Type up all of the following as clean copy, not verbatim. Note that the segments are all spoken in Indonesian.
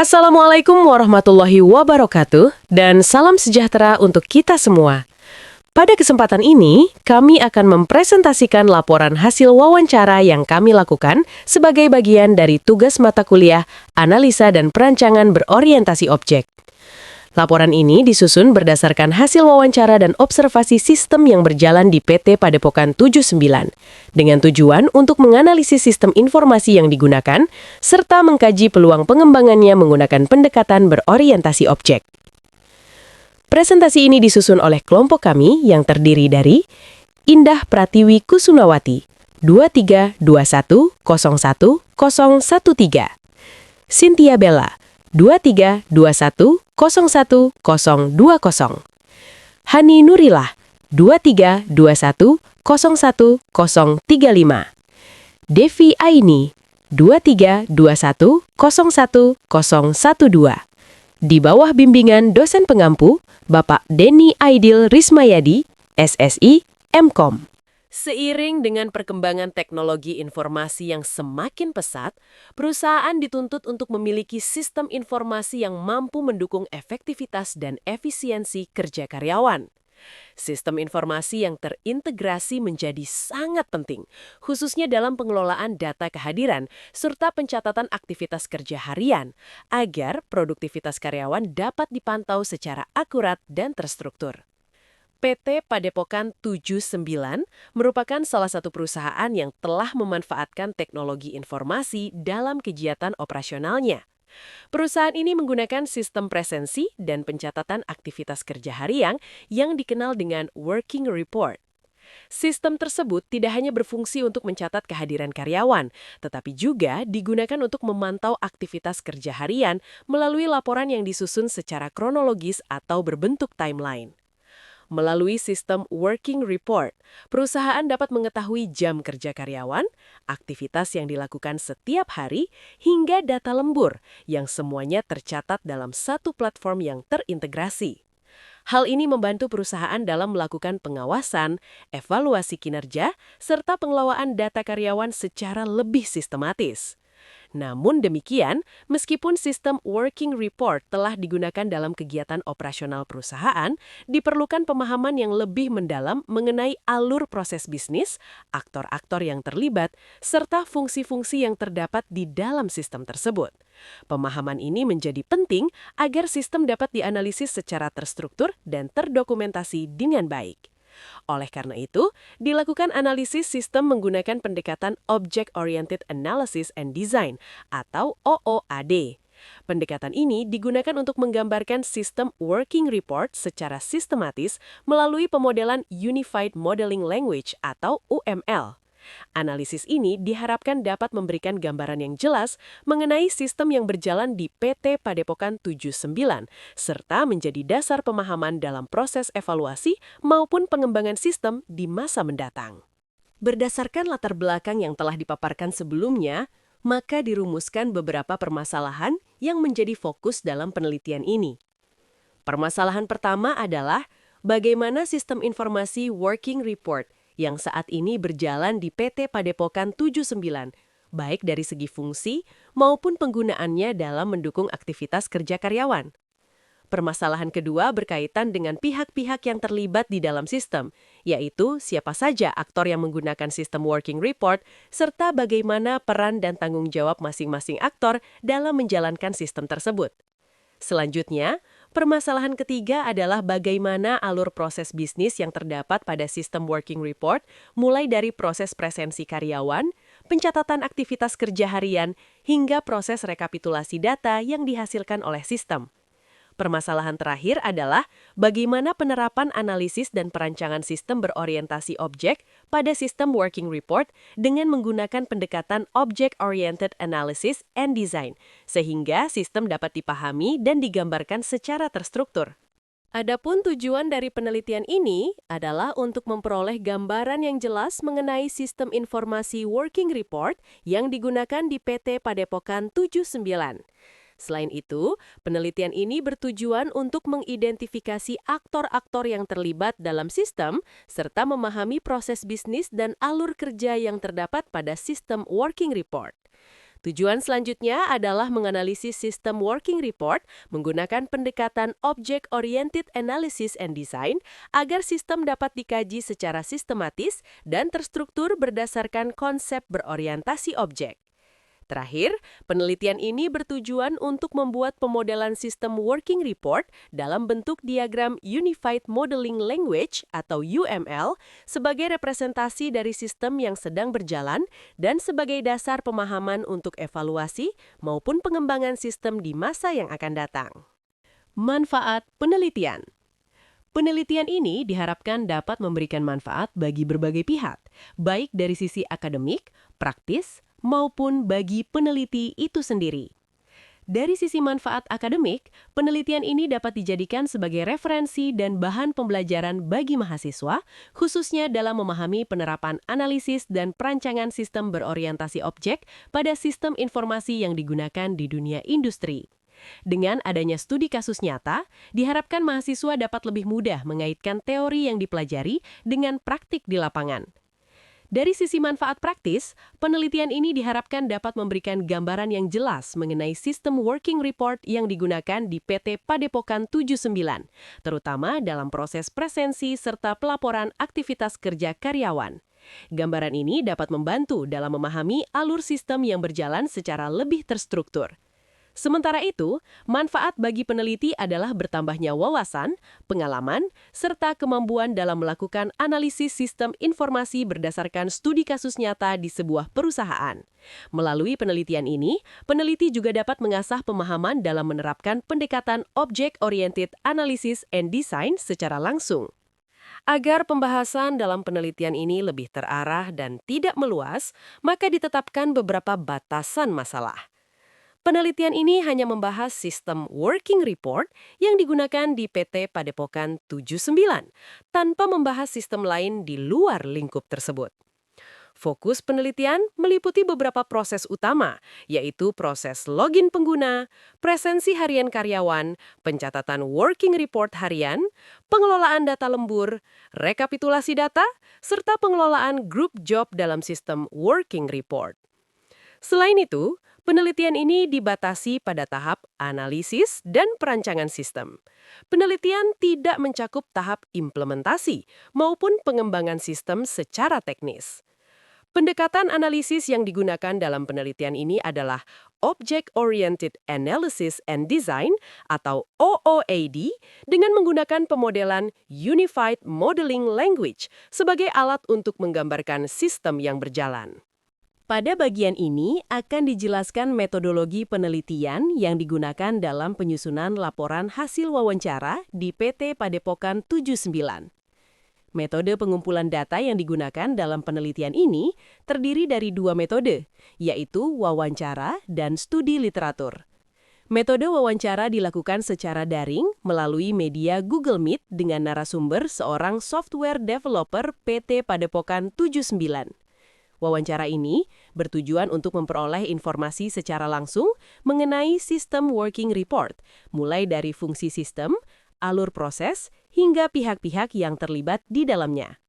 Assalamualaikum warahmatullahi wabarakatuh, dan salam sejahtera untuk kita semua. Pada kesempatan ini, kami akan mempresentasikan laporan hasil wawancara yang kami lakukan sebagai bagian dari tugas mata kuliah Analisa dan Perancangan Berorientasi Objek. Laporan ini disusun berdasarkan hasil wawancara dan observasi sistem yang berjalan di PT Padepokan 79, dengan tujuan untuk menganalisis sistem informasi yang digunakan, serta mengkaji peluang pengembangannya menggunakan pendekatan berorientasi objek. Presentasi ini disusun oleh kelompok kami yang terdiri dari Indah Pratiwi Kusunawati, 2321011013, Cynthia Bella, 2321011020, Hani Nurillah, 2321011035, Devi Aini, 2321011012, di bawah bimbingan dosen pengampu, Bapak Denny Aidil Rismayadi, SSI, MKOM. Seiring dengan perkembangan teknologi informasi yang semakin pesat, perusahaan dituntut untuk memiliki sistem informasi yang mampu mendukung efektivitas dan efisiensi kerja karyawan. Sistem informasi yang terintegrasi menjadi sangat penting, khususnya dalam pengelolaan data kehadiran serta pencatatan aktivitas kerja harian, agar produktivitas karyawan dapat dipantau secara akurat dan terstruktur. PT Padepokan 79 merupakan salah satu perusahaan yang telah memanfaatkan teknologi informasi dalam kegiatan operasionalnya. Perusahaan ini menggunakan sistem presensi dan pencatatan aktivitas kerja harian yang dikenal dengan Working Report. Sistem tersebut tidak hanya berfungsi untuk mencatat kehadiran karyawan, tetapi juga digunakan untuk memantau aktivitas kerja harian melalui laporan yang disusun secara kronologis atau berbentuk timeline. Melalui sistem Working Report, perusahaan dapat mengetahui jam kerja karyawan, aktivitas yang dilakukan setiap hari, hingga data lembur yang semuanya tercatat dalam satu platform yang terintegrasi. Hal ini membantu perusahaan dalam melakukan pengawasan, evaluasi kinerja, serta pengelolaan data karyawan secara lebih sistematis. Namun demikian, meskipun sistem Working Report telah digunakan dalam kegiatan operasional perusahaan, diperlukan pemahaman yang lebih mendalam mengenai alur proses bisnis, aktor-aktor yang terlibat, serta fungsi-fungsi yang terdapat di dalam sistem tersebut. Pemahaman ini menjadi penting agar sistem dapat dianalisis secara terstruktur dan terdokumentasi dengan baik. Oleh karena itu, dilakukan analisis sistem menggunakan pendekatan Object Oriented Analysis and Design atau OOAD. Pendekatan ini digunakan untuk menggambarkan sistem Working Report secara sistematis melalui pemodelan Unified Modeling Language atau UML. Analisis ini diharapkan dapat memberikan gambaran yang jelas mengenai sistem yang berjalan di PT Padepokan 79, serta menjadi dasar pemahaman dalam proses evaluasi maupun pengembangan sistem di masa mendatang. Berdasarkan latar belakang yang telah dipaparkan sebelumnya, maka dirumuskan beberapa permasalahan yang menjadi fokus dalam penelitian ini. Permasalahan pertama adalah bagaimana sistem informasi Working Report yang saat ini berjalan di PT Padepokan 79, baik dari segi fungsi maupun penggunaannya dalam mendukung aktivitas kerja karyawan. Permasalahan kedua berkaitan dengan pihak-pihak yang terlibat di dalam sistem, yaitu siapa saja aktor yang menggunakan sistem Working Report, serta bagaimana peran dan tanggung jawab masing-masing aktor dalam menjalankan sistem tersebut. Selanjutnya, permasalahan ketiga adalah bagaimana alur proses bisnis yang terdapat pada sistem Working Report, mulai dari proses presensi karyawan, pencatatan aktivitas kerja harian, hingga proses rekapitulasi data yang dihasilkan oleh sistem. Permasalahan terakhir adalah bagaimana penerapan analisis dan perancangan sistem berorientasi objek pada sistem Working Report dengan menggunakan pendekatan Object Oriented Analysis and Design, sehingga sistem dapat dipahami dan digambarkan secara terstruktur. Adapun tujuan dari penelitian ini adalah untuk memperoleh gambaran yang jelas mengenai sistem informasi Working Report yang digunakan di PT Padepokan 79. Selain itu, penelitian ini bertujuan untuk mengidentifikasi aktor-aktor yang terlibat dalam sistem, serta memahami proses bisnis dan alur kerja yang terdapat pada sistem Working Report. Tujuan selanjutnya adalah menganalisis sistem working report menggunakan pendekatan Object-Oriented Analysis and Design agar sistem dapat dikaji secara sistematis dan terstruktur berdasarkan konsep berorientasi objek. Terakhir, penelitian ini bertujuan untuk membuat pemodelan sistem working report dalam bentuk diagram Unified Modeling Language atau UML sebagai representasi dari sistem yang sedang berjalan dan sebagai dasar pemahaman untuk evaluasi maupun pengembangan sistem di masa yang akan datang. Manfaat penelitian. Penelitian ini diharapkan dapat memberikan manfaat bagi berbagai pihak, baik dari sisi akademik, praktis, maupun bagi peneliti itu sendiri. Dari sisi manfaat akademik, penelitian ini dapat dijadikan sebagai referensi dan bahan pembelajaran bagi mahasiswa, khususnya dalam memahami penerapan analisis dan perancangan sistem berorientasi objek pada sistem informasi yang digunakan di dunia industri. Dengan adanya studi kasus nyata, diharapkan mahasiswa dapat lebih mudah mengaitkan teori yang dipelajari dengan praktik di lapangan. Dari sisi manfaat praktis, penelitian ini diharapkan dapat memberikan gambaran yang jelas mengenai sistem working report yang digunakan di PT Padepokan 79, terutama dalam proses presensi serta pelaporan aktivitas kerja karyawan. Gambaran ini dapat membantu dalam memahami alur sistem yang berjalan secara lebih terstruktur. Sementara itu, manfaat bagi peneliti adalah bertambahnya wawasan, pengalaman, serta kemampuan dalam melakukan analisis sistem informasi berdasarkan studi kasus nyata di sebuah perusahaan. Melalui penelitian ini, peneliti juga dapat mengasah pemahaman dalam menerapkan pendekatan Object-Oriented Analysis and Design secara langsung. Agar pembahasan dalam penelitian ini lebih terarah dan tidak meluas, maka ditetapkan beberapa batasan masalah. Penelitian ini hanya membahas sistem working report yang digunakan di PT Padepokan 79, tanpa membahas sistem lain di luar lingkup tersebut. Fokus penelitian meliputi beberapa proses utama, yaitu proses login pengguna, presensi harian karyawan, pencatatan working report harian, pengelolaan data lembur, rekapitulasi data, serta pengelolaan group job dalam sistem working report. Selain itu, penelitian ini dibatasi pada tahap analisis dan perancangan sistem. Penelitian tidak mencakup tahap implementasi maupun pengembangan sistem secara teknis. Pendekatan analisis yang digunakan dalam penelitian ini adalah Object-Oriented Analysis and Design atau OOAD dengan menggunakan pemodelan Unified Modeling Language sebagai alat untuk menggambarkan sistem yang berjalan. Pada bagian ini akan dijelaskan metodologi penelitian yang digunakan dalam penyusunan laporan hasil wawancara di PT Padepokan 79. Metode pengumpulan data yang digunakan dalam penelitian ini terdiri dari dua metode, yaitu wawancara dan studi literatur. Metode wawancara dilakukan secara daring melalui media Google Meet dengan narasumber seorang software developer PT Padepokan 79. Wawancara ini bertujuan untuk memperoleh informasi secara langsung mengenai sistem working report, mulai dari fungsi sistem, alur proses, hingga pihak-pihak yang terlibat di dalamnya.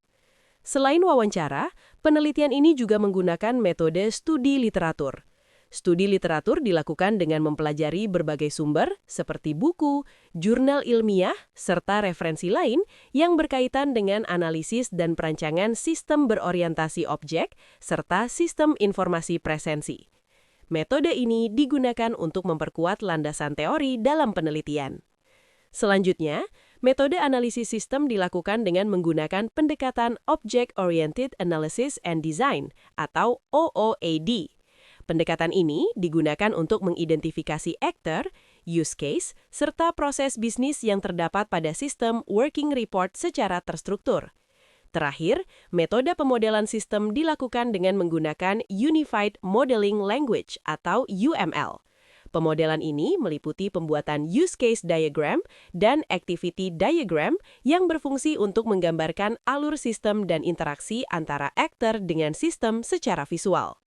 Selain wawancara, penelitian ini juga menggunakan metode studi literatur. Studi literatur dilakukan dengan mempelajari berbagai sumber seperti buku, jurnal ilmiah, serta referensi lain yang berkaitan dengan analisis dan perancangan sistem berorientasi objek, serta sistem informasi presensi. Metode ini digunakan untuk memperkuat landasan teori dalam penelitian. Selanjutnya, metode analisis sistem dilakukan dengan menggunakan pendekatan Object-Oriented Analysis and Design atau OOAD. Pendekatan ini digunakan untuk mengidentifikasi aktor, use case, serta proses bisnis yang terdapat pada sistem working report secara terstruktur. Terakhir, metode pemodelan sistem dilakukan dengan menggunakan Unified Modeling Language atau UML. Pemodelan ini meliputi pembuatan use case diagram dan activity diagram yang berfungsi untuk menggambarkan alur sistem dan interaksi antara aktor dengan sistem secara visual.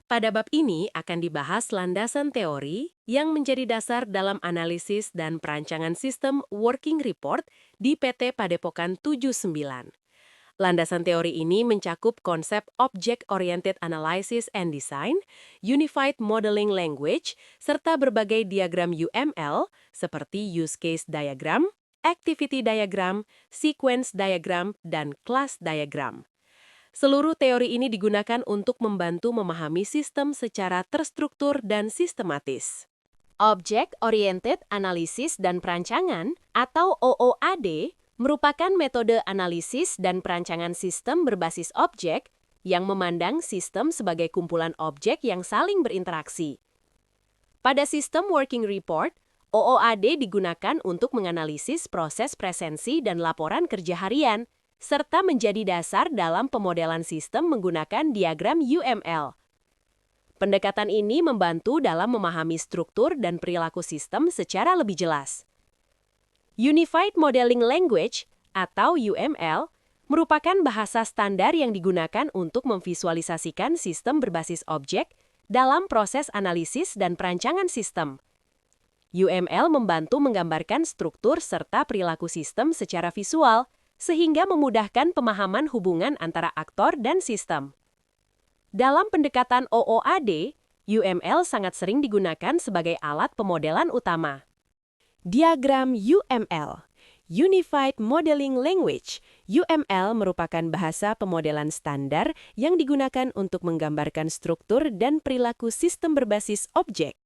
Pada bab ini akan dibahas landasan teori yang menjadi dasar dalam analisis dan perancangan sistem working report di PT Padepokan 79. Landasan teori ini mencakup konsep Object-Oriented Analysis and Design, Unified Modeling Language, serta berbagai diagram UML seperti Use Case Diagram, Activity Diagram, Sequence Diagram, dan Class Diagram. Seluruh teori ini digunakan untuk membantu memahami sistem secara terstruktur dan sistematis. Object-Oriented Analysis dan Perancangan atau OOAD merupakan metode analisis dan perancangan sistem berbasis objek yang memandang sistem sebagai kumpulan objek yang saling berinteraksi. Pada sistem working report, OOAD digunakan untuk menganalisis proses presensi dan laporan kerja harian, serta menjadi dasar dalam pemodelan sistem menggunakan diagram UML. Pendekatan ini membantu dalam memahami struktur dan perilaku sistem secara lebih jelas. Unified Modeling Language atau UML merupakan bahasa standar yang digunakan untuk memvisualisasikan sistem berbasis objek dalam proses analisis dan perancangan sistem. UML membantu menggambarkan struktur serta perilaku sistem secara visual, sehingga memudahkan pemahaman hubungan antara aktor dan sistem. Dalam pendekatan OOAD, UML sangat sering digunakan sebagai alat pemodelan utama. Diagram UML, Unified Modeling Language. UML merupakan bahasa pemodelan standar yang digunakan untuk menggambarkan struktur dan perilaku sistem berbasis objek.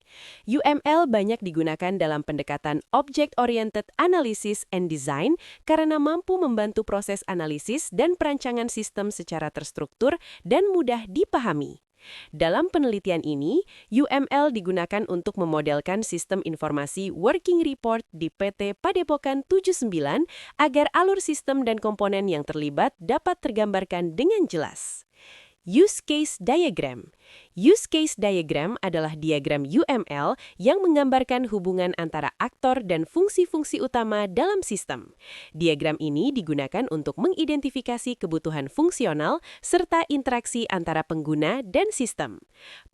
UML banyak digunakan dalam pendekatan Object-Oriented Analysis and Design karena mampu membantu proses analisis dan perancangan sistem secara terstruktur dan mudah dipahami. Dalam penelitian ini, UML digunakan untuk memodelkan sistem informasi working report di PT Padepokan 79 agar alur sistem dan komponen yang terlibat dapat tergambarkan dengan jelas. Use Case Diagram. Use Case Diagram adalah diagram UML yang menggambarkan hubungan antara aktor dan fungsi-fungsi utama dalam sistem. Diagram ini digunakan untuk mengidentifikasi kebutuhan fungsional serta interaksi antara pengguna dan sistem.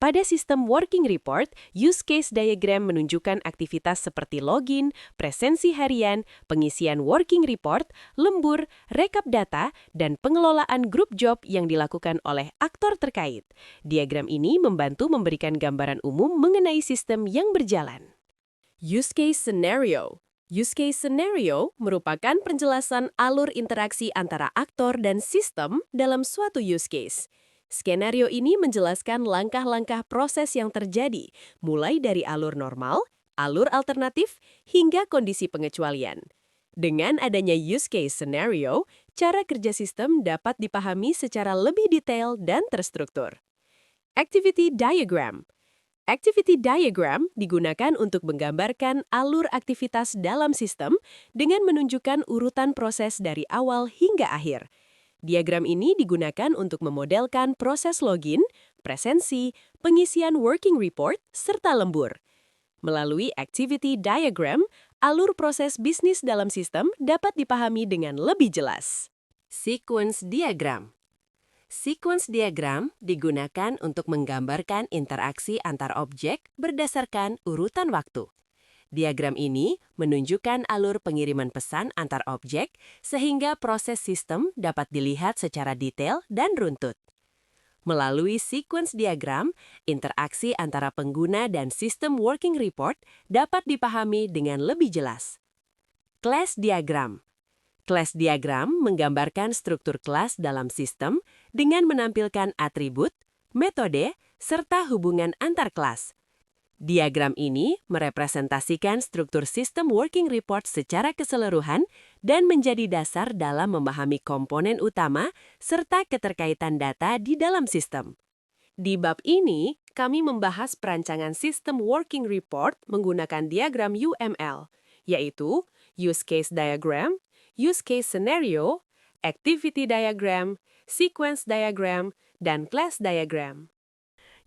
Pada sistem working report, Use Case Diagram menunjukkan aktivitas seperti login, presensi harian, pengisian working report, lembur, rekap data, dan pengelolaan grup job yang dilakukan oleh aktor terkait. Diagram ini membantu memberikan gambaran umum mengenai sistem yang berjalan. Use Case Scenario. Use Case Scenario merupakan penjelasan alur interaksi antara aktor dan sistem dalam suatu use case. Skenario ini menjelaskan langkah-langkah proses yang terjadi, mulai dari alur normal, alur alternatif, hingga kondisi pengecualian. Dengan adanya use case scenario, cara kerja sistem dapat dipahami secara lebih detail dan terstruktur. Activity Diagram. Activity Diagram digunakan untuk menggambarkan alur aktivitas dalam sistem dengan menunjukkan urutan proses dari awal hingga akhir. Diagram ini digunakan untuk memodelkan proses login, presensi, pengisian working report, serta lembur. Melalui Activity Diagram, alur proses bisnis dalam sistem dapat dipahami dengan lebih jelas. Sequence Diagram. Sequence Diagram digunakan untuk menggambarkan interaksi antar objek berdasarkan urutan waktu. Diagram ini menunjukkan alur pengiriman pesan antar objek sehingga proses sistem dapat dilihat secara detail dan runtut. Melalui sequence diagram, interaksi antara pengguna dan sistem working report dapat dipahami dengan lebih jelas. Class Diagram. Class Diagram menggambarkan struktur kelas dalam sistem dengan menampilkan atribut, metode, serta hubungan antar kelas. Diagram ini merepresentasikan struktur sistem working report secara keseluruhan dan menjadi dasar dalam memahami komponen utama serta keterkaitan data di dalam sistem. Di bab ini, kami membahas perancangan sistem working report menggunakan diagram UML, yaitu Use Case Diagram, Use Case Scenario, Activity Diagram, Sequence Diagram, dan Class Diagram.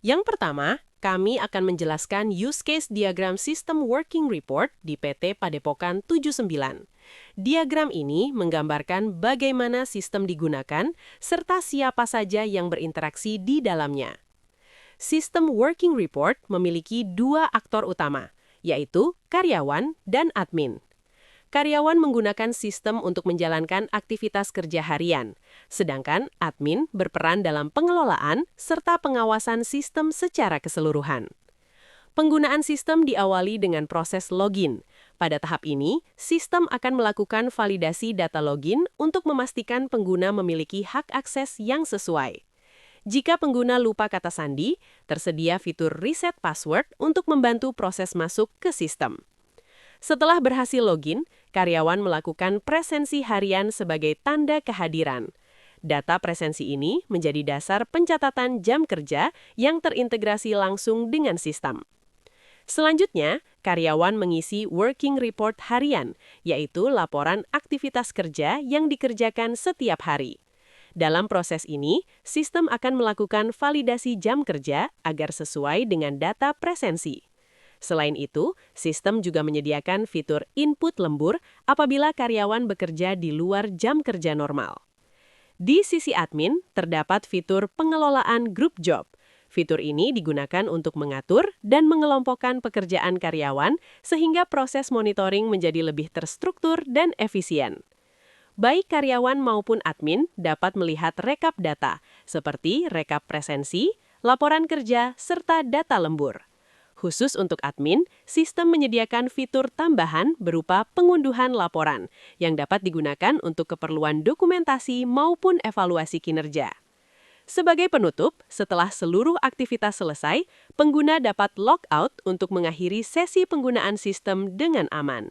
Yang pertama, kami akan menjelaskan Use Case Diagram System Working Report di PT Padepokan 79. Diagram ini menggambarkan bagaimana sistem digunakan serta siapa saja yang berinteraksi di dalamnya. Sistem Working Report memiliki dua aktor utama, yaitu karyawan dan admin. karyawan menggunakan sistem untuk menjalankan aktivitas kerja harian, sedangkan admin berperan dalam pengelolaan serta pengawasan sistem secara keseluruhan. Penggunaan sistem diawali dengan proses login. Pada tahap ini, sistem akan melakukan validasi data login untuk memastikan pengguna memiliki hak akses yang sesuai. Jika pengguna lupa kata sandi, tersedia fitur reset password untuk membantu proses masuk ke sistem. Setelah berhasil login, karyawan melakukan presensi harian sebagai tanda kehadiran. Data presensi ini menjadi dasar pencatatan jam kerja yang terintegrasi langsung dengan sistem. Selanjutnya, karyawan mengisi working report harian, yaitu laporan aktivitas kerja yang dikerjakan setiap hari. Dalam proses ini, sistem akan melakukan validasi jam kerja agar sesuai dengan data presensi. Selain itu, sistem juga menyediakan fitur input lembur apabila karyawan bekerja di luar jam kerja normal. Di sisi admin, terdapat fitur pengelolaan group job. Fitur ini digunakan untuk mengatur dan mengelompokkan pekerjaan karyawan sehingga proses monitoring menjadi lebih terstruktur dan efisien. Baik karyawan maupun admin dapat melihat rekap data, seperti rekap presensi, laporan kerja, serta data lembur. Khusus untuk admin, sistem menyediakan fitur tambahan berupa pengunduhan laporan yang dapat digunakan untuk keperluan dokumentasi maupun evaluasi kinerja. Sebagai penutup, setelah seluruh aktivitas selesai, pengguna dapat logout untuk mengakhiri sesi penggunaan sistem dengan aman.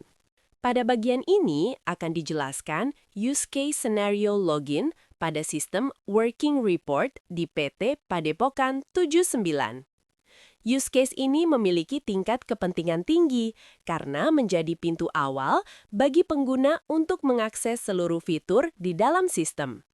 Pada bagian ini akan dijelaskan use case scenario login pada sistem working report di PT Padepokan 79. Use case ini memiliki tingkat kepentingan tinggi karena menjadi pintu awal bagi pengguna untuk mengakses seluruh fitur di dalam sistem.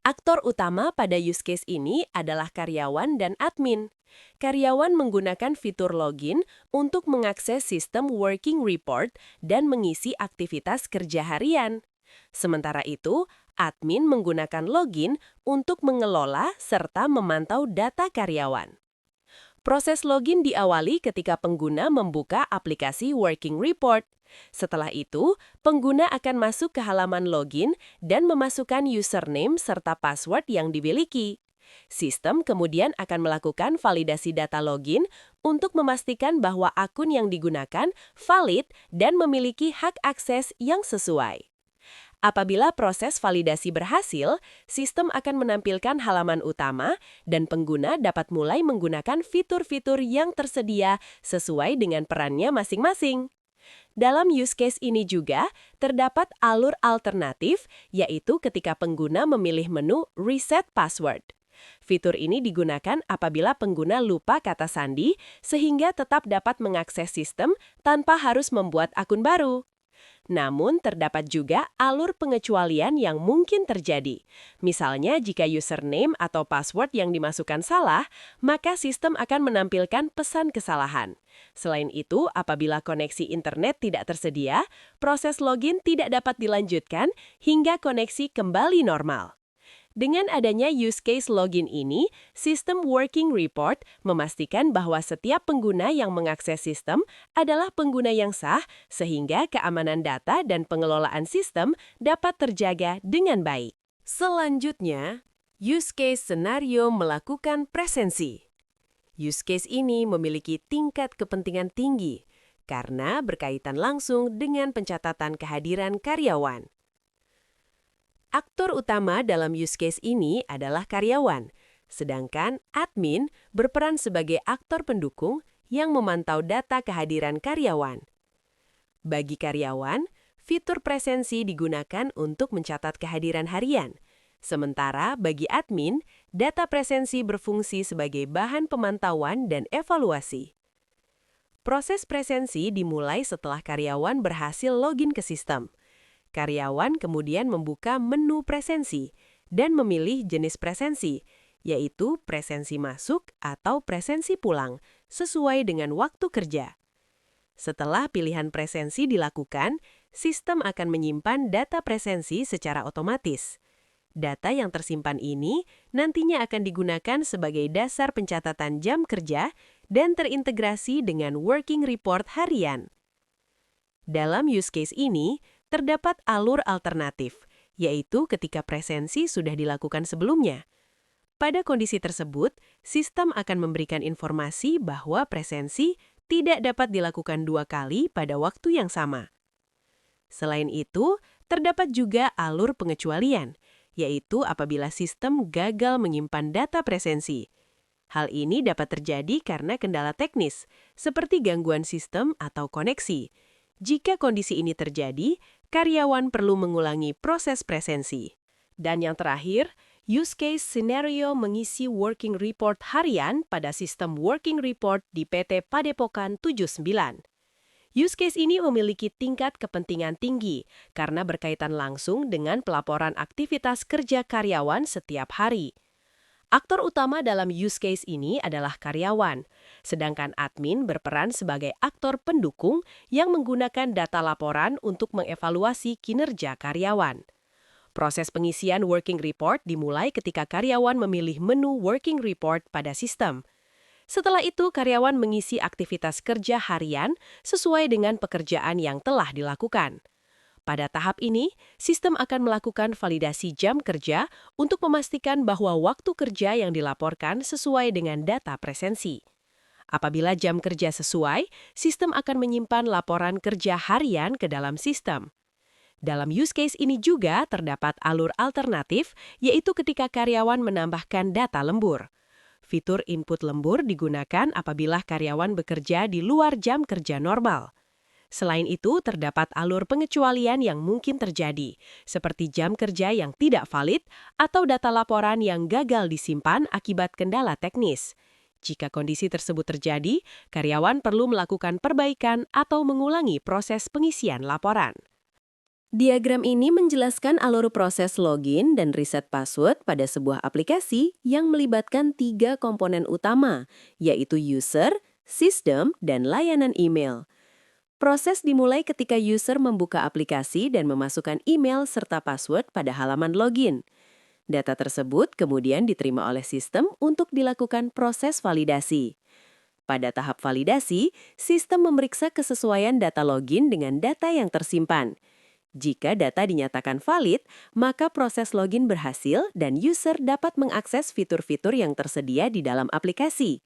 Aktor utama pada use case ini adalah karyawan dan admin. Karyawan menggunakan fitur login untuk mengakses sistem working report dan mengisi aktivitas kerja harian. Sementara itu, admin menggunakan login untuk mengelola serta memantau data karyawan. Proses login diawali ketika pengguna membuka aplikasi working report. Setelah itu, pengguna akan masuk ke halaman login dan memasukkan username serta password yang dimiliki. Sistem kemudian akan melakukan validasi data login untuk memastikan bahwa akun yang digunakan valid dan memiliki hak akses yang sesuai. Apabila proses validasi berhasil, sistem akan menampilkan halaman utama dan pengguna dapat mulai menggunakan fitur-fitur yang tersedia sesuai dengan perannya masing-masing. Dalam use case ini juga, terdapat alur alternatif, yaitu ketika pengguna memilih menu Reset Password. Fitur ini digunakan apabila pengguna lupa kata sandi, sehingga tetap dapat mengakses sistem tanpa harus membuat akun baru. Namun, terdapat juga alur pengecualian yang mungkin terjadi. Misalnya, jika username atau password yang dimasukkan salah, maka sistem akan menampilkan pesan kesalahan. Selain itu, apabila koneksi internet tidak tersedia, proses login tidak dapat dilanjutkan hingga koneksi kembali normal. Dengan adanya use case login ini, sistem working report memastikan bahwa setiap pengguna yang mengakses sistem adalah pengguna yang sah, sehingga keamanan data dan pengelolaan sistem dapat terjaga dengan baik. Selanjutnya, use case scenario melakukan presensi. Use case ini memiliki tingkat kepentingan tinggi karena berkaitan langsung dengan pencatatan kehadiran karyawan. Aktor utama dalam use case ini adalah karyawan, sedangkan admin berperan sebagai aktor pendukung yang memantau data kehadiran karyawan. Bagi karyawan, fitur presensi digunakan untuk mencatat kehadiran harian, sementara bagi admin, data presensi berfungsi sebagai bahan pemantauan dan evaluasi. Proses presensi dimulai setelah karyawan berhasil login ke sistem. Karyawan kemudian membuka menu presensi dan memilih jenis presensi, yaitu presensi masuk atau presensi pulang, sesuai dengan waktu kerja. Setelah pilihan presensi dilakukan, sistem akan menyimpan data presensi secara otomatis. Data yang tersimpan ini nantinya akan digunakan sebagai dasar pencatatan jam kerja dan terintegrasi dengan working report harian. Dalam use case ini, terdapat alur alternatif, yaitu ketika presensi sudah dilakukan sebelumnya. Pada kondisi tersebut, sistem akan memberikan informasi bahwa presensi tidak dapat dilakukan 2 kali pada waktu yang sama. Selain itu, terdapat juga alur pengecualian, yaitu apabila sistem gagal menyimpan data presensi. Hal ini dapat terjadi karena kendala teknis, seperti gangguan sistem atau koneksi. Jika kondisi ini terjadi, karyawan perlu mengulangi proses presensi. Dan yang terakhir, use case scenario mengisi working report harian pada sistem working report di PT Padepokan 79. Use case ini memiliki tingkat kepentingan tinggi karena berkaitan langsung dengan pelaporan aktivitas kerja karyawan setiap hari. Aktor utama dalam use case ini adalah karyawan, sedangkan admin berperan sebagai aktor pendukung yang menggunakan data laporan untuk mengevaluasi kinerja karyawan. Proses pengisian working report dimulai ketika karyawan memilih menu working report pada sistem. Setelah itu, karyawan mengisi aktivitas kerja harian sesuai dengan pekerjaan yang telah dilakukan. Pada tahap ini, sistem akan melakukan validasi jam kerja untuk memastikan bahwa waktu kerja yang dilaporkan sesuai dengan data presensi. Apabila jam kerja sesuai, sistem akan menyimpan laporan kerja harian ke dalam sistem. Dalam use case ini juga terdapat alur alternatif, yaitu ketika karyawan menambahkan data lembur. Fitur input lembur digunakan apabila karyawan bekerja di luar jam kerja normal. Selain itu, terdapat alur pengecualian yang mungkin terjadi, seperti jam kerja yang tidak valid atau data laporan yang gagal disimpan akibat kendala teknis. Jika kondisi tersebut terjadi, karyawan perlu melakukan perbaikan atau mengulangi proses pengisian laporan. Diagram ini menjelaskan alur proses login dan reset password pada sebuah aplikasi yang melibatkan 3 komponen utama, yaitu user, sistem, dan layanan email. Proses dimulai ketika user membuka aplikasi dan memasukkan email serta password pada halaman login. Data tersebut kemudian diterima oleh sistem untuk dilakukan proses validasi. Pada tahap validasi, sistem memeriksa kesesuaian data login dengan data yang tersimpan. Jika data dinyatakan valid, maka proses login berhasil dan user dapat mengakses fitur-fitur yang tersedia di dalam aplikasi.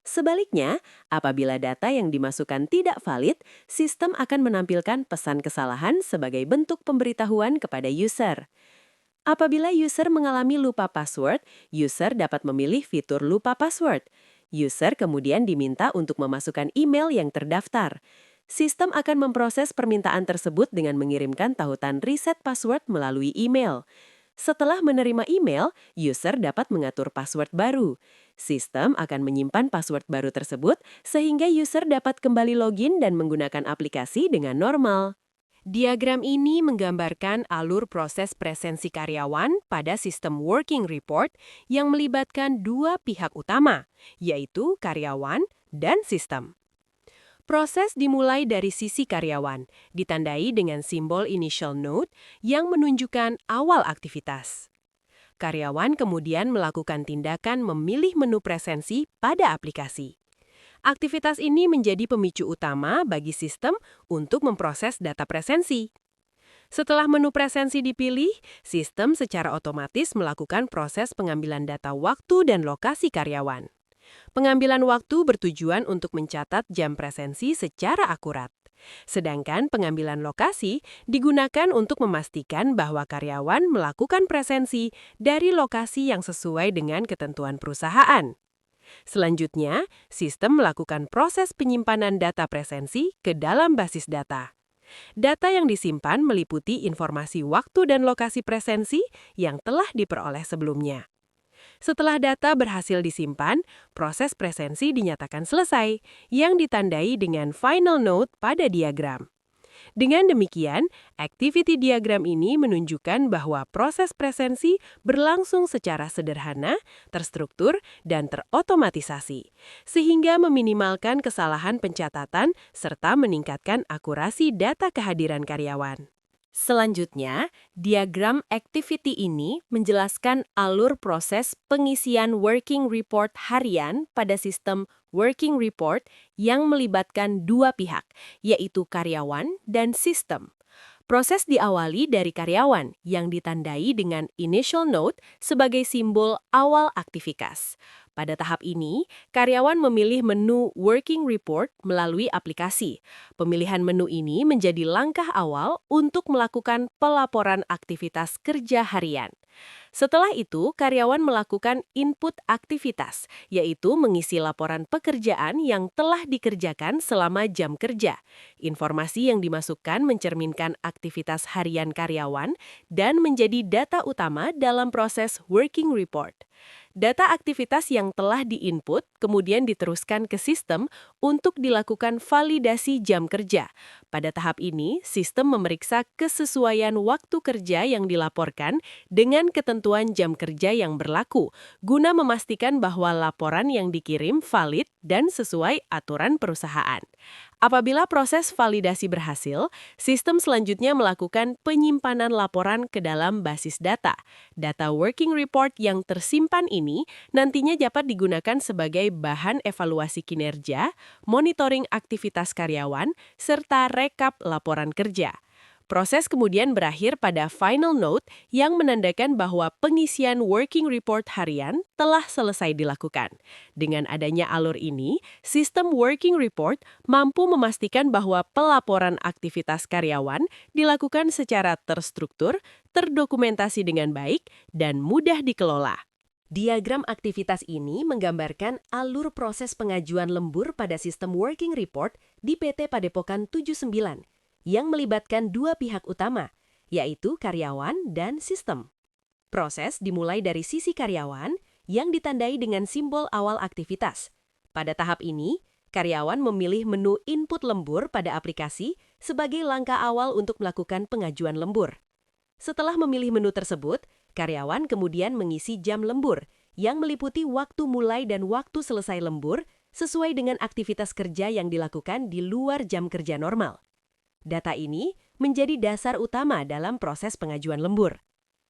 Sebaliknya, apabila data yang dimasukkan tidak valid, sistem akan menampilkan pesan kesalahan sebagai bentuk pemberitahuan kepada user. Apabila user mengalami lupa password, user dapat memilih fitur lupa password. User kemudian diminta untuk memasukkan email yang terdaftar. Sistem akan memproses permintaan tersebut dengan mengirimkan tautan reset password melalui email. Setelah menerima email, user dapat mengatur password baru. Sistem akan menyimpan password baru tersebut sehingga user dapat kembali login dan menggunakan aplikasi dengan normal. Diagram ini menggambarkan alur proses presensi karyawan pada sistem working report yang melibatkan 2 pihak utama, yaitu karyawan dan sistem. Proses dimulai dari sisi karyawan, ditandai dengan simbol initial node yang menunjukkan awal aktivitas. Karyawan kemudian melakukan tindakan memilih menu presensi pada aplikasi. Aktivitas ini menjadi pemicu utama bagi sistem untuk memproses data presensi. Setelah menu presensi dipilih, sistem secara otomatis melakukan proses pengambilan data waktu dan lokasi karyawan. Pengambilan waktu bertujuan untuk mencatat jam presensi secara akurat. Sedangkan pengambilan lokasi digunakan untuk memastikan bahwa karyawan melakukan presensi dari lokasi yang sesuai dengan ketentuan perusahaan. Selanjutnya, sistem melakukan proses penyimpanan data presensi ke dalam basis data. Data yang disimpan meliputi informasi waktu dan lokasi presensi yang telah diperoleh sebelumnya. Setelah data berhasil disimpan, proses presensi dinyatakan selesai, yang ditandai dengan final node pada diagram. Dengan demikian, activity diagram ini menunjukkan bahwa proses presensi berlangsung secara sederhana, terstruktur, dan terotomatisasi, sehingga meminimalkan kesalahan pencatatan serta meningkatkan akurasi data kehadiran karyawan. Selanjutnya, diagram activity ini menjelaskan alur proses pengisian working report harian pada sistem working report yang melibatkan dua pihak, yaitu karyawan dan sistem. Proses diawali dari karyawan yang ditandai dengan initial note sebagai simbol awal aktivitas. Pada tahap ini, karyawan memilih menu working report melalui aplikasi. Pemilihan menu ini menjadi langkah awal untuk melakukan pelaporan aktivitas kerja harian. Setelah itu, karyawan melakukan input aktivitas, yaitu mengisi laporan pekerjaan yang telah dikerjakan selama jam kerja. Informasi yang dimasukkan mencerminkan aktivitas harian karyawan dan menjadi data utama dalam proses working report. Data aktivitas yang telah diinput kemudian diteruskan ke sistem untuk dilakukan validasi jam kerja. Pada tahap ini, sistem memeriksa kesesuaian waktu kerja yang dilaporkan dengan ketentuan jam kerja yang berlaku, guna memastikan bahwa laporan yang dikirim valid dan sesuai aturan perusahaan. Apabila proses validasi berhasil, sistem selanjutnya melakukan penyimpanan laporan ke dalam basis data. Data working report yang tersimpan ini nantinya dapat digunakan sebagai bahan evaluasi kinerja, monitoring aktivitas karyawan, serta rekap laporan kerja. Proses kemudian berakhir pada final note yang menandakan bahwa pengisian working report harian telah selesai dilakukan. Dengan adanya alur ini, sistem working report mampu memastikan bahwa pelaporan aktivitas karyawan dilakukan secara terstruktur, terdokumentasi dengan baik, dan mudah dikelola. Diagram aktivitas ini menggambarkan alur proses pengajuan lembur pada sistem working report di PT Padepokan 79 yang melibatkan dua pihak utama, yaitu karyawan dan sistem. Proses dimulai dari sisi karyawan yang ditandai dengan simbol awal aktivitas. Pada tahap ini, karyawan memilih menu input lembur pada aplikasi sebagai langkah awal untuk melakukan pengajuan lembur. Setelah memilih menu tersebut, karyawan kemudian mengisi jam lembur yang meliputi waktu mulai dan waktu selesai lembur sesuai dengan aktivitas kerja yang dilakukan di luar jam kerja normal. Data ini menjadi dasar utama dalam proses pengajuan lembur.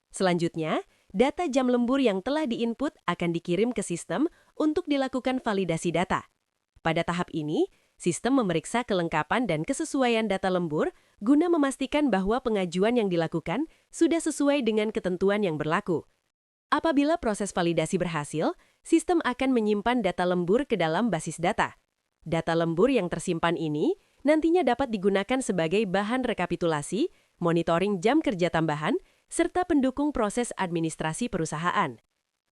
Selanjutnya, data jam lembur yang telah diinput akan dikirim ke sistem untuk dilakukan validasi data. Pada tahap ini, sistem memeriksa kelengkapan dan kesesuaian data lembur guna memastikan bahwa pengajuan yang dilakukan sudah sesuai dengan ketentuan yang berlaku. Apabila proses validasi berhasil, sistem akan menyimpan data lembur ke dalam basis data. Data lembur yang tersimpan ini nantinya dapat digunakan sebagai bahan rekapitulasi, monitoring jam kerja tambahan, serta pendukung proses administrasi perusahaan.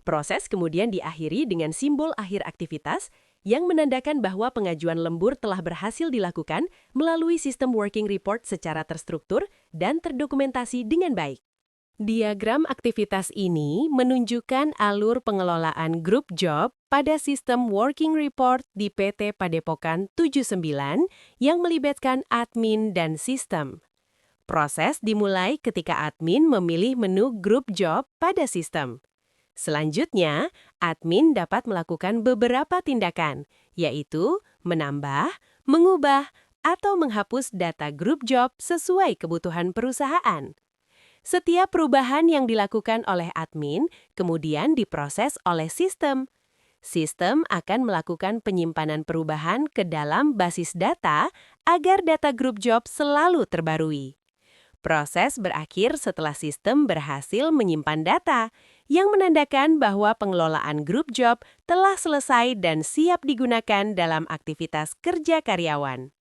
Proses kemudian diakhiri dengan simbol akhir aktivitas yang menandakan bahwa pengajuan lembur telah berhasil dilakukan melalui sistem working report secara terstruktur dan terdokumentasi dengan baik. Diagram aktivitas ini menunjukkan alur pengelolaan grup job pada sistem working report di PT Padepokan 79 yang melibatkan admin dan sistem. Proses dimulai ketika admin memilih menu grup job pada sistem. Selanjutnya, admin dapat melakukan beberapa tindakan, yaitu menambah, mengubah, atau menghapus data grup job sesuai kebutuhan perusahaan. Setiap perubahan yang dilakukan oleh admin kemudian diproses oleh sistem. Sistem akan melakukan penyimpanan perubahan ke dalam basis data agar data grup job selalu terbarui. Proses berakhir setelah sistem berhasil menyimpan data, yang menandakan bahwa pengelolaan grup job telah selesai dan siap digunakan dalam aktivitas kerja karyawan.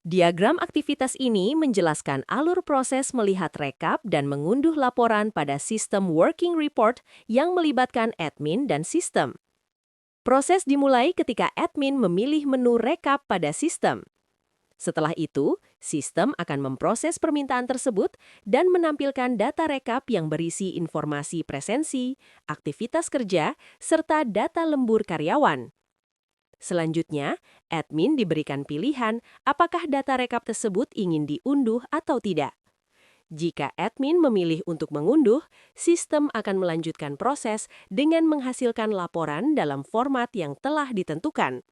Diagram aktivitas ini menjelaskan alur proses melihat rekap dan mengunduh laporan pada sistem working report yang melibatkan admin dan sistem. Proses dimulai ketika admin memilih menu rekap pada sistem. Setelah itu, sistem akan memproses permintaan tersebut dan menampilkan data rekap yang berisi informasi presensi, aktivitas kerja, serta data lembur karyawan. Selanjutnya, admin diberikan pilihan apakah data rekap tersebut ingin diunduh atau tidak. Jika admin memilih untuk mengunduh, sistem akan melanjutkan proses dengan menghasilkan laporan dalam format yang telah ditentukan.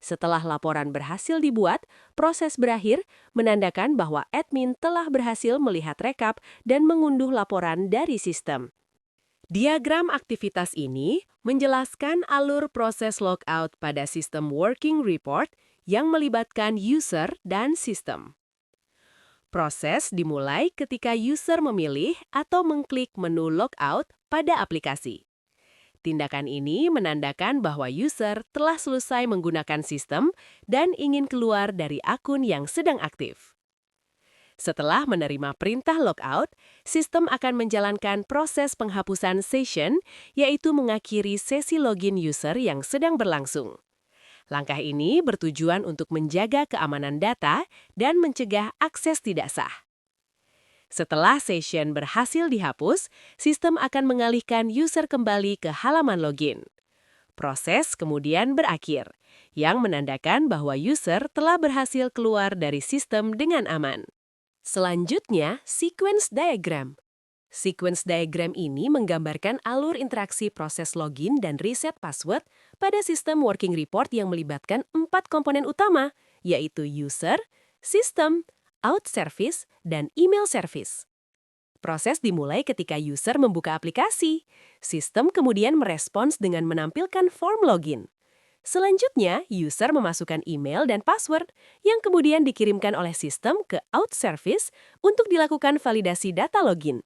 Setelah laporan berhasil dibuat, proses berakhir menandakan bahwa admin telah berhasil melihat rekap dan mengunduh laporan dari sistem. Diagram aktivitas ini menjelaskan alur proses logout pada sistem working report yang melibatkan user dan sistem. Proses dimulai ketika user memilih atau mengklik menu logout pada aplikasi. Tindakan ini menandakan bahwa user telah selesai menggunakan sistem dan ingin keluar dari akun yang sedang aktif. Setelah menerima perintah logout, sistem akan menjalankan proses penghapusan session, yaitu mengakhiri sesi login user yang sedang berlangsung. Langkah ini bertujuan untuk menjaga keamanan data dan mencegah akses tidak sah. Setelah session berhasil dihapus, sistem akan mengalihkan user kembali ke halaman login. Proses kemudian berakhir, yang menandakan bahwa user telah berhasil keluar dari sistem dengan aman. Selanjutnya, sequence diagram. Sequence diagram ini menggambarkan alur interaksi proses login dan reset password pada sistem working report yang melibatkan 4 komponen utama, yaitu user, sistem, out service, dan email service. Proses dimulai ketika user membuka aplikasi. Sistem kemudian merespons dengan menampilkan form login. Selanjutnya, user memasukkan email dan password yang kemudian dikirimkan oleh sistem ke out service untuk dilakukan validasi data login.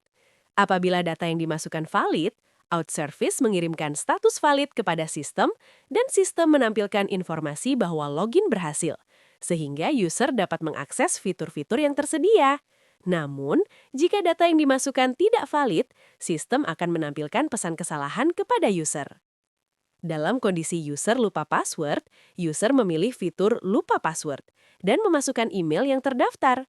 Apabila data yang dimasukkan valid, out service mengirimkan status valid kepada sistem dan sistem menampilkan informasi bahwa login berhasil, sehingga user dapat mengakses fitur-fitur yang tersedia. Namun, jika data yang dimasukkan tidak valid, sistem akan menampilkan pesan kesalahan kepada user. Dalam kondisi user lupa password, user memilih fitur lupa password dan memasukkan email yang terdaftar.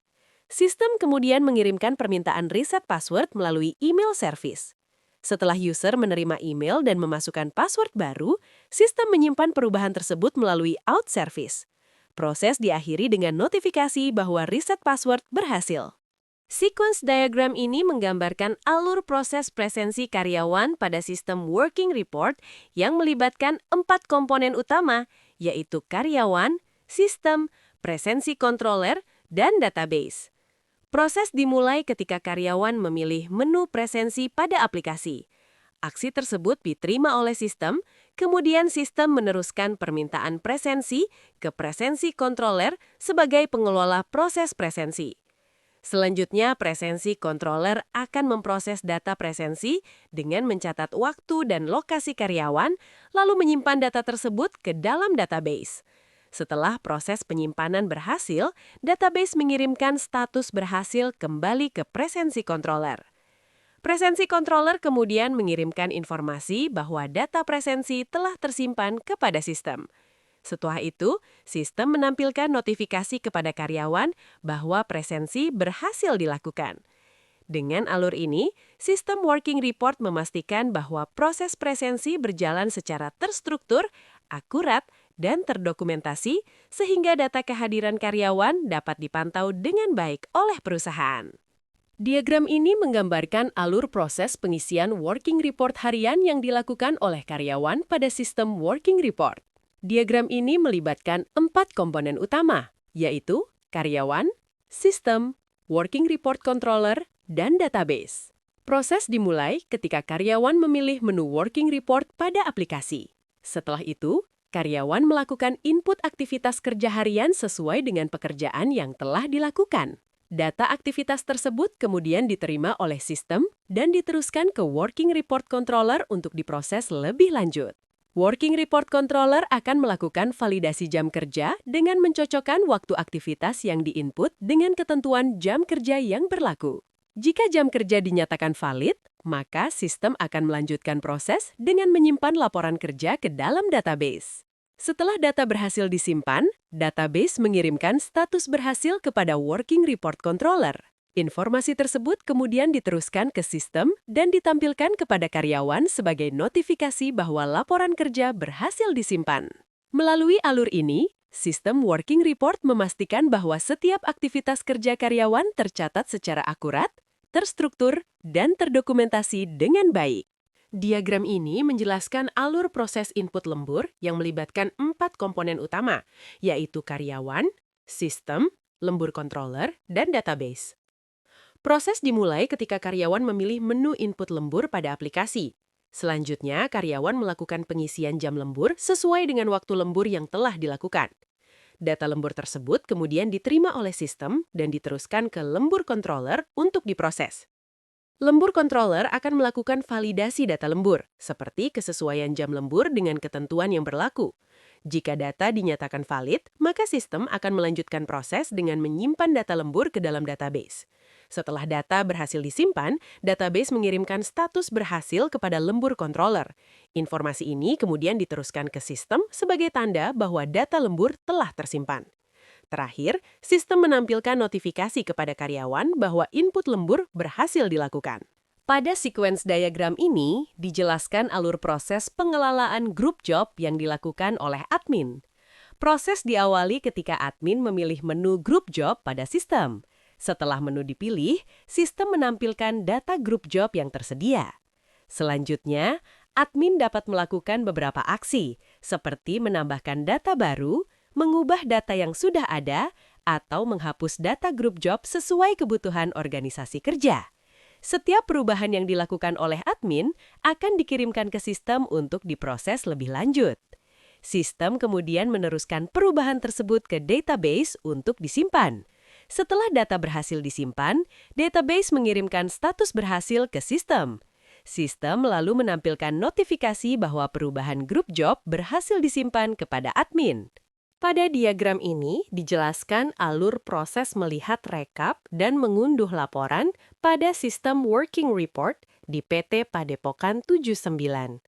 Sistem kemudian mengirimkan permintaan reset password melalui email service. Setelah user menerima email dan memasukkan password baru, sistem menyimpan perubahan tersebut melalui out service. Proses diakhiri dengan notifikasi bahwa reset password berhasil. Sequence diagram ini menggambarkan alur proses presensi karyawan pada sistem working report yang melibatkan 4 komponen utama, yaitu karyawan, sistem, presensi controller, dan database. Proses dimulai ketika karyawan memilih menu presensi pada aplikasi. Aksi tersebut diterima oleh sistem, kemudian sistem meneruskan permintaan presensi ke presensi controller sebagai pengelola proses presensi. Selanjutnya, presensi controller akan memproses data presensi dengan mencatat waktu dan lokasi karyawan, lalu menyimpan data tersebut ke dalam database. Setelah proses penyimpanan berhasil, database mengirimkan status berhasil kembali ke presensi controller. Presensi controller kemudian mengirimkan informasi bahwa data presensi telah tersimpan kepada sistem. Setelah itu, sistem menampilkan notifikasi kepada karyawan bahwa presensi berhasil dilakukan. Dengan alur ini, sistem working report memastikan bahwa proses presensi berjalan secara terstruktur, akurat, dan terdokumentasi sehingga data kehadiran karyawan dapat dipantau dengan baik oleh perusahaan. Diagram ini menggambarkan alur proses pengisian working report harian yang dilakukan oleh karyawan pada sistem working report. Diagram ini melibatkan 4 komponen utama, yaitu karyawan, sistem, working report controller, dan database. Proses dimulai ketika karyawan memilih menu working report pada aplikasi. Setelah itu, karyawan melakukan input aktivitas kerja harian sesuai dengan pekerjaan yang telah dilakukan. Data aktivitas tersebut kemudian diterima oleh sistem dan diteruskan ke working report controller untuk diproses lebih lanjut. Working Report Controller akan melakukan validasi jam kerja dengan mencocokkan waktu aktivitas yang diinput dengan ketentuan jam kerja yang berlaku. Jika jam kerja dinyatakan valid, maka sistem akan melanjutkan proses dengan menyimpan laporan kerja ke dalam database. Setelah data berhasil disimpan, database mengirimkan status berhasil kepada Working Report Controller. Informasi tersebut kemudian diteruskan ke sistem dan ditampilkan kepada karyawan sebagai notifikasi bahwa laporan kerja berhasil disimpan. Melalui alur ini, sistem working report memastikan bahwa setiap aktivitas kerja karyawan tercatat secara akurat, terstruktur, dan terdokumentasi dengan baik. Diagram ini menjelaskan alur proses input lembur yang melibatkan 4 komponen utama, yaitu karyawan, sistem, lembur controller, dan database. Proses dimulai ketika karyawan memilih menu input lembur pada aplikasi. Selanjutnya, karyawan melakukan pengisian jam lembur sesuai dengan waktu lembur yang telah dilakukan. Data lembur tersebut kemudian diterima oleh sistem dan diteruskan ke lembur controller untuk diproses. Lembur controller akan melakukan validasi data lembur, seperti kesesuaian jam lembur dengan ketentuan yang berlaku. Jika data dinyatakan valid, maka sistem akan melanjutkan proses dengan menyimpan data lembur ke dalam database. Setelah data berhasil disimpan, database mengirimkan status berhasil kepada lembur controller. Informasi ini kemudian diteruskan ke sistem sebagai tanda bahwa data lembur telah tersimpan. Terakhir, sistem menampilkan notifikasi kepada karyawan bahwa input lembur berhasil dilakukan. Pada sequence diagram ini, dijelaskan alur proses pengelolaan grup job yang dilakukan oleh admin. Proses diawali ketika admin memilih menu grup job pada sistem. Setelah menu dipilih, sistem menampilkan data grup job yang tersedia. Selanjutnya, admin dapat melakukan beberapa aksi, seperti menambahkan data baru, mengubah data yang sudah ada, atau menghapus data grup job sesuai kebutuhan organisasi kerja. Setiap perubahan yang dilakukan oleh admin akan dikirimkan ke sistem untuk diproses lebih lanjut. Sistem kemudian meneruskan perubahan tersebut ke database untuk disimpan. Setelah data berhasil disimpan, database mengirimkan status berhasil ke sistem. Sistem lalu menampilkan notifikasi bahwa perubahan grup job berhasil disimpan kepada admin. Pada diagram ini dijelaskan alur proses melihat rekap dan mengunduh laporan pada sistem working report di PT Padepokan 79.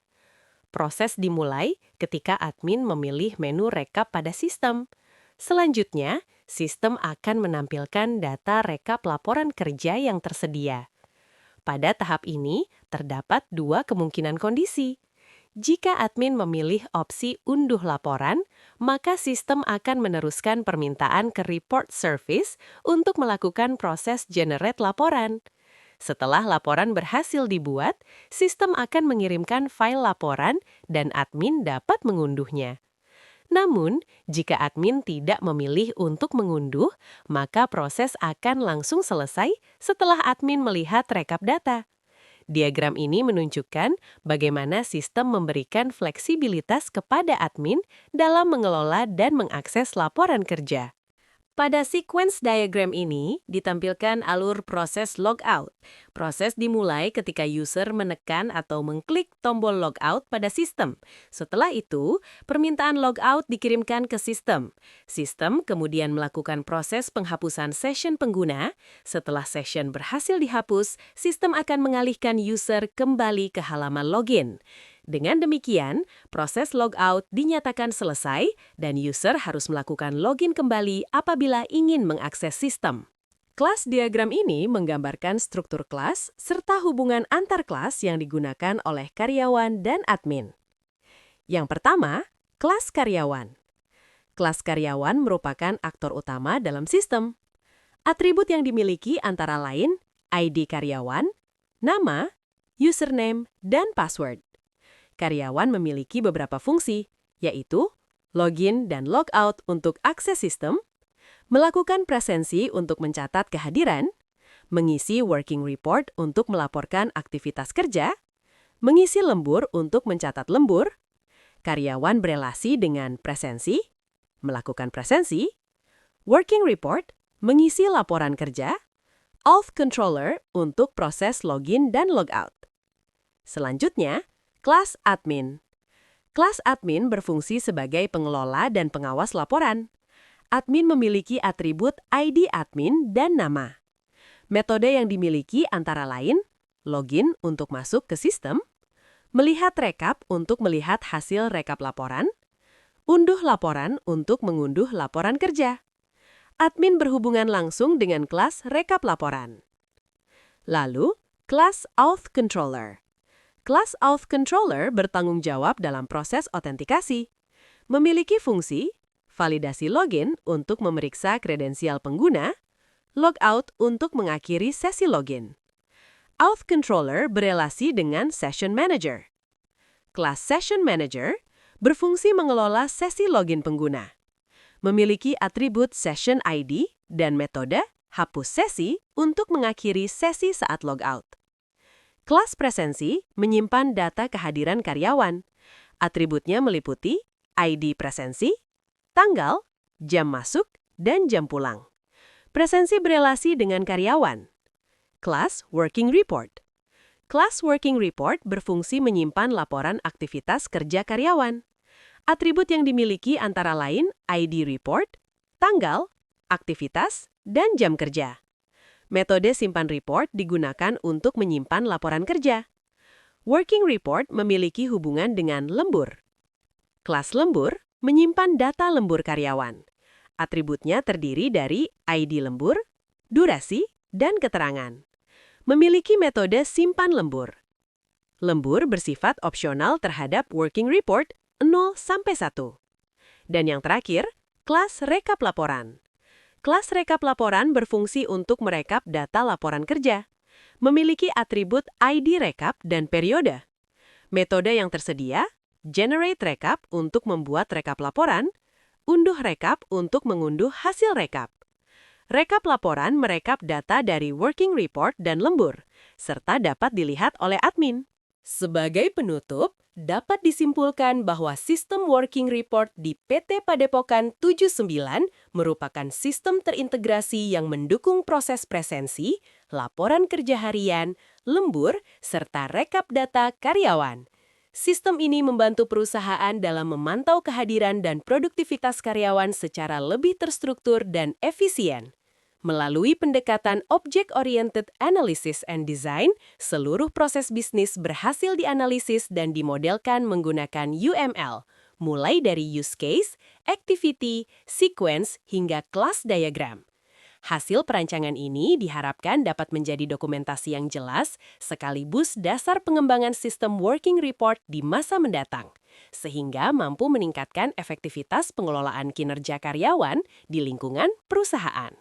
Proses dimulai ketika admin memilih menu rekap pada sistem. Selanjutnya, sistem akan menampilkan data rekap laporan kerja yang tersedia. Pada tahap ini, terdapat 2 kemungkinan kondisi. Jika admin memilih opsi unduh laporan, maka sistem akan meneruskan permintaan ke report service untuk melakukan proses generate laporan. Setelah laporan berhasil dibuat, sistem akan mengirimkan file laporan dan admin dapat mengunduhnya. Namun, jika admin tidak memilih untuk mengunduh, maka proses akan langsung selesai setelah admin melihat rekap data. Diagram ini menunjukkan bagaimana sistem memberikan fleksibilitas kepada admin dalam mengelola dan mengakses laporan kerja. Pada sequence diagram ini ditampilkan alur proses logout. Proses dimulai ketika user menekan atau mengklik tombol logout pada sistem. Setelah itu, permintaan logout dikirimkan ke sistem. Sistem kemudian melakukan proses penghapusan session pengguna. Setelah session berhasil dihapus, sistem akan mengalihkan user kembali ke halaman login. Dengan demikian, proses logout dinyatakan selesai dan user harus melakukan login kembali apabila ingin mengakses sistem. Kelas diagram ini menggambarkan struktur kelas serta hubungan antar kelas yang digunakan oleh karyawan dan admin. Yang pertama, kelas karyawan. Kelas karyawan merupakan aktor utama dalam sistem. Atribut yang dimiliki antara lain ID karyawan, nama, username, dan password. Karyawan memiliki beberapa fungsi, yaitu login dan logout untuk akses sistem, melakukan presensi untuk mencatat kehadiran, mengisi working report untuk melaporkan aktivitas kerja, mengisi lembur untuk mencatat lembur, karyawan berelasi dengan presensi, melakukan presensi, working report, mengisi laporan kerja, auth controller untuk proses login dan logout. Selanjutnya, kelas admin. Kelas admin berfungsi sebagai pengelola dan pengawas laporan. Admin memiliki atribut ID admin dan nama. Metode yang dimiliki antara lain, login untuk masuk ke sistem, melihat rekap untuk melihat hasil rekap laporan, unduh laporan untuk mengunduh laporan kerja. Admin berhubungan langsung dengan kelas rekap laporan. Lalu, kelas auth controller. Kelas auth controller bertanggung jawab dalam proses autentikasi. Memiliki fungsi validasi login untuk memeriksa kredensial pengguna, logout untuk mengakhiri sesi login. Auth Controller berelasi dengan Session Manager. Kelas Session Manager berfungsi mengelola sesi login pengguna. Memiliki atribut Session ID dan metode hapus sesi untuk mengakhiri sesi saat logout. Kelas Presensi menyimpan data kehadiran karyawan. Atributnya meliputi ID presensi, tanggal, jam masuk, dan jam pulang. Presensi berelasi dengan karyawan. Kelas Working Report. Kelas Working Report berfungsi menyimpan laporan aktivitas kerja karyawan. Atribut yang dimiliki antara lain ID report, tanggal, aktivitas, dan jam kerja. Metode simpan report digunakan untuk menyimpan laporan kerja. Working Report memiliki hubungan dengan lembur. Kelas lembur menyimpan data lembur karyawan. Atributnya terdiri dari ID lembur, durasi, dan keterangan. Memiliki metode simpan lembur. Lembur bersifat opsional terhadap Working Report 0-1. Dan yang terakhir, kelas rekap laporan. Kelas rekap laporan berfungsi untuk merekap data laporan kerja. Memiliki atribut ID rekap dan periode. Metode yang tersedia, generate rekap untuk membuat rekap laporan, unduh rekap untuk mengunduh hasil rekap. Rekap laporan merekap data dari Working Report dan lembur, serta dapat dilihat oleh admin. Sebagai penutup, dapat disimpulkan bahwa sistem Working Report di PT Padepokan 79 merupakan sistem terintegrasi yang mendukung proses presensi, laporan kerja harian, lembur, serta rekap data karyawan. Sistem ini membantu perusahaan dalam memantau kehadiran dan produktivitas karyawan secara lebih terstruktur dan efisien. Melalui pendekatan Object-Oriented Analysis and Design, seluruh proses bisnis berhasil dianalisis dan dimodelkan menggunakan UML, mulai dari use case, activity, sequence, hingga class diagram. Hasil perancangan ini diharapkan dapat menjadi dokumentasi yang jelas sekaligus dasar pengembangan sistem Working Report di masa mendatang, sehingga mampu meningkatkan efektivitas pengelolaan kinerja karyawan di lingkungan perusahaan.